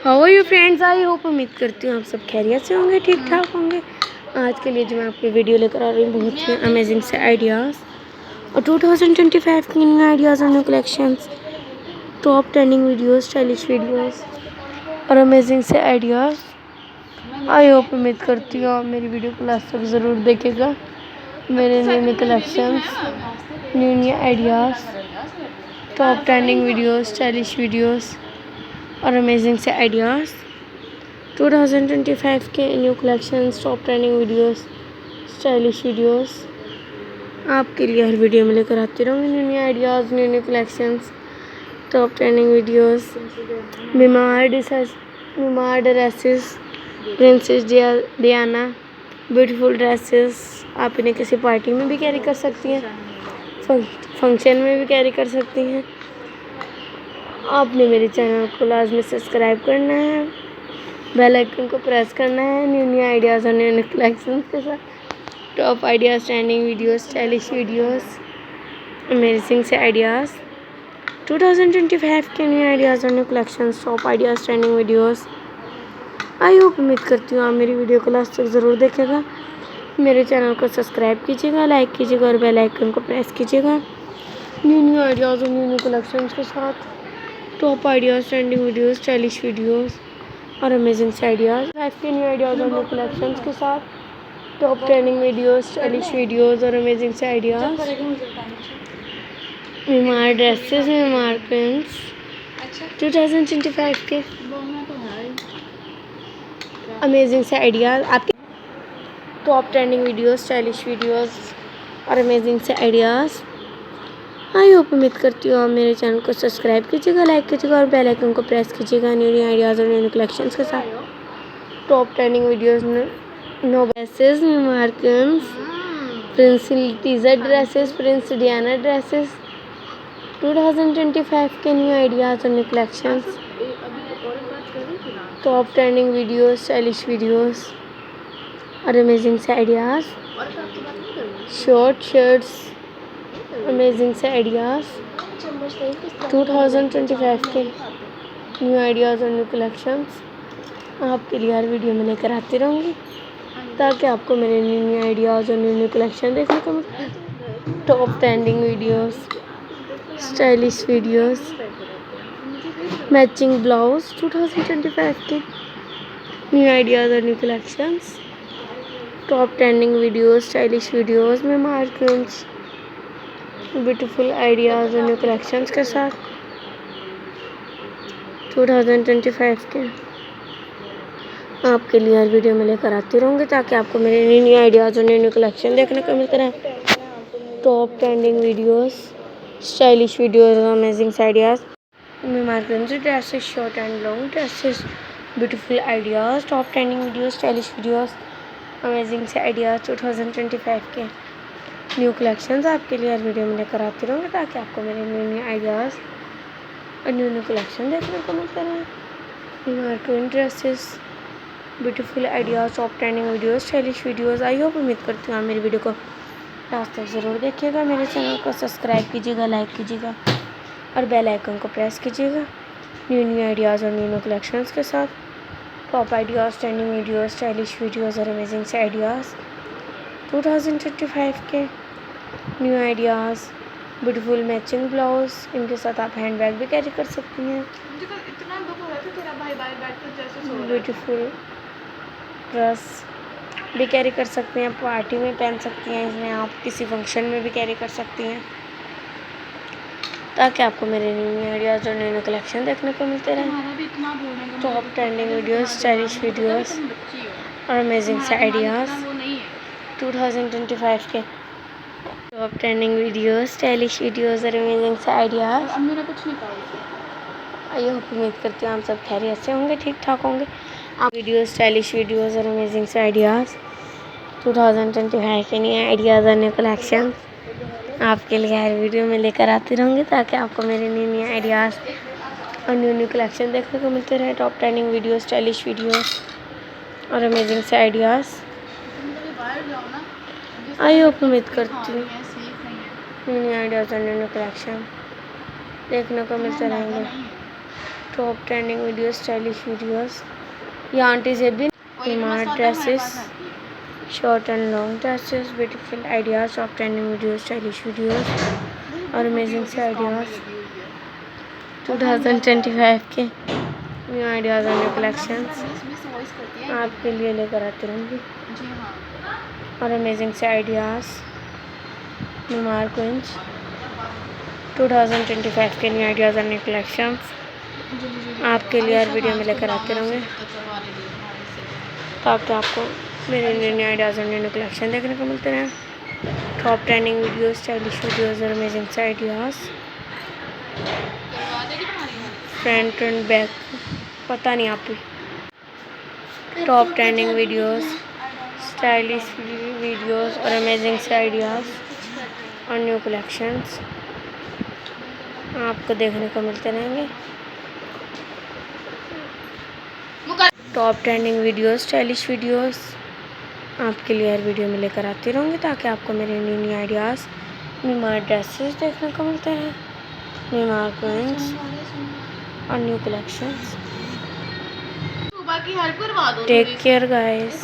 How are you friends, I hope, उम्मीद करती हूँ आप सब खैरियत से होंगे, ठीक ठाक होंगे। आज के लिए जो मैं आपकी वीडियो लेकर आ रही हूँ बहुत ही अमेजिंग से आइडियाज़ और 2025 की न्यू आइडियाज़ और new collections, top trending videos, stylish videos और अमेजिंग से आइडियाज़। आई होप, उम्मीद करती हूँ आप मेरी वीडियो को लास्ट तक ज़रूर देखेगा। मेरे new collections, new ideas, top trending videos, stylish videos और अमेजिंग से आइडियाज़, 2025 के new collections, top trending videos, stylish videos आपके लिए हर वीडियो में लेकर आती रहूँगी। New ideas, new collections, top trending videos, बीमार dresses, princess Diana, beautiful dresses. आप इन्हें किसी पार्टी में भी कैरी कर सकती हैं, फंक्शन में भी कैरी कर सकती हैं। आपने मेरे चैनल को लाजमी सब्सक्राइब करना है, बेल आइकन को प्रेस करना है। न्यू आइडियाज़ और न्यू कलेक्शंस के साथ top ideas, trending videos, stylish videos, amazing से आइडियाज़, 2025 के न्यू आइडियाज़ और new collections, top ideas, trending videos. आई होप, उम्मीद करती हूँ आप मेरी वीडियो को लास्ट तक ज़रूर देखेगा। मेरे चैनल को सब्सक्राइब कीजिएगा, लाइक कीजिएगा और बेल आइकन को प्रेस कीजिएगा। न्यू आइडियाज़ और न्यू कलेक्शंस के साथ top ideas, trending videos, stylish videos और अमेजिंग से आइडियाज़। के न्यू आइडियाज़ और न्यू कलेक्शंस के साथ top trending videos, stylish videos और अमेजिंग से आइडियाज़। बीमार ड्रेसेस, बीमार प्रिंट्स, 2025 के अमेजिंग से आइडियाज़, आपके top trending videos, stylish videos और अमेजिंग से आइडियाज़। आई होप, उम्मीद करती हूँ आप मेरे चैनल को सब्सक्राइब कीजिएगा, लाइक कीजिएगा और बेल आइकन को प्रेस कीजिएगा। न्यू आइडियाज़ और न्यू कलेक्शंस के साथ top trending videos, no dresses, मार्कन्स, prince teaser dresses, prince Diana dresses, 2025 के न्यू आइडियाज़ और new collections, top trending videos, stylish videos और अमेजिंग से आइडियाज़, शॉर्ट शर्ट्स, अमेजिंग से आइडियाज़, 2025 के न्यू आइडियाज़ और न्यू कलेक्शंस आपके लिए हर वीडियो में लेकर आती रहूँगी, ताकि आपको मेरे न्यू आइडियाज़ और न्यू कलेक्शन देखने को मिले। Top trending videos, stylish videos, matching blouse, 2025 के न्यू आइडियाज़ और new collections, top trending videos, stylish videos में मार्कन्स, ब्यूटीफुल आइडियाज़ और न्यू कलेक्शंस के साथ 2025 के आपके लिए हर वीडियो में लेकर आती रहूँगी, ताकि आपको मेरे न्यू आइडियाज़ और न्यू कलेक्शन देखने को मिलते रहे। Top trending videos, stylish videos और अमेजिंग आइडियाज़ में market dresses, short and long dresses, beautiful ideas, top trending videos, stylish videos, amazing से आइडियाज़, 2025 के न्यू कलेक्शंस आपके लिए हर वीडियो में लेकर आती रहूँगी, ताकि आपको मेरे न्यू आइडियाज़ और न्यू कलेक्शन देखने को मिलते रहे। Market dresses, beautiful ideas, top trending videos, stylish videos. आई होप, उम्मीद करती हूँ आप मेरी वीडियो को लास्ट तक ज़रूर देखिएगा। मेरे चैनल को सब्सक्राइब कीजिएगा, लाइक कीजिएगा और बेल आइकन को प्रेस कीजिएगा। न्यू आइडियाज़ और न्यू कलेक्शंस के साथ top ideas, trending videos, stylish videos और अमेजिंग से आइडियाज़, 2025 के new ideas, beautiful matching blouse, इनके साथ आप हैंड बैग भी कैरी कर सकती हैं। ब्यूटीफुल ड्रेस भी कैरी कर सकते हैं, पार्टी में पहन सकती हैं, इसमें आप किसी फंक्शन में भी कैरी कर सकती हैं, ताकि आपको मेरे न्यू आइडियाज़ और न्यू कलेक्शन देखने को मिलते रहें। Top trending videos, stylish videos और अमेजिंग से आइडियाज़, 2025 के top trending videos, stylish videos और अमेजिंग से आइडियाज़। आई होप, उम्मीद करती हूँ आप सब खैरियत से होंगे, ठीक ठाक होंगे। आप वीडियोस, स्टाइलिश वीडियोस और अमेजिंग से आइडियाज़, 2025 के न्यू आइडियाज़ और न्यू कलेक्शन आपके लिए हर वीडियो में लेकर आती रहूँगी, ताकि आपको मेरे न्यू आइडियाज़ और न्यू कलेक्शन देखने को मिलते रहे। Top trending videos, stylish videos और अमेजिंग से आइडियाज़। आई होप, उम्मीद करती हूँ न्यू आइडियाज़ और न्यू कलेक्शन देखने को मिलते रहेंगे। Top trending videos, stylish videos. ये आंटी से भी smart dresses, short and long dresses, beautiful ideas, top trending videos, stylish videos और अमेजिंग से आइडियाज। 2025 के न्यू आइडियाज़ और न्यू कलेक्शंस आपके लिए लेकर आती रहूँगी और अमेजिंग से आइडियाज़। नुमार क्वींस 2025 के न्यू आइडियाज़ और न्यू कलेक्शंस आपके लिए हर वीडियो में लेकर आते रहूँगे ताकि आपको मेरे न्यू आइडियाज़ और न्यू कलेक्शन देखने को मिलते रहें। Top trending videos, stylish videos और अमेजिंग से आइडियाज़। फ्रंट एंड बैक पता नहीं आप भी। Top trending videos, stylish videos और अमेजिंग से आइडियाज़ और न्यू कलेक्शंस आपको देखने को मिलते रहेंगे। Top trending videos, stylish videos आपके लिए हर वीडियो में लेकर आती रहूँगी ताकि आपको मेरे न्यू आइडियाज़, न्यू ड्रेसेस देखने को मिलते हैं, न्यू क्वींस और new collections. Take care guys.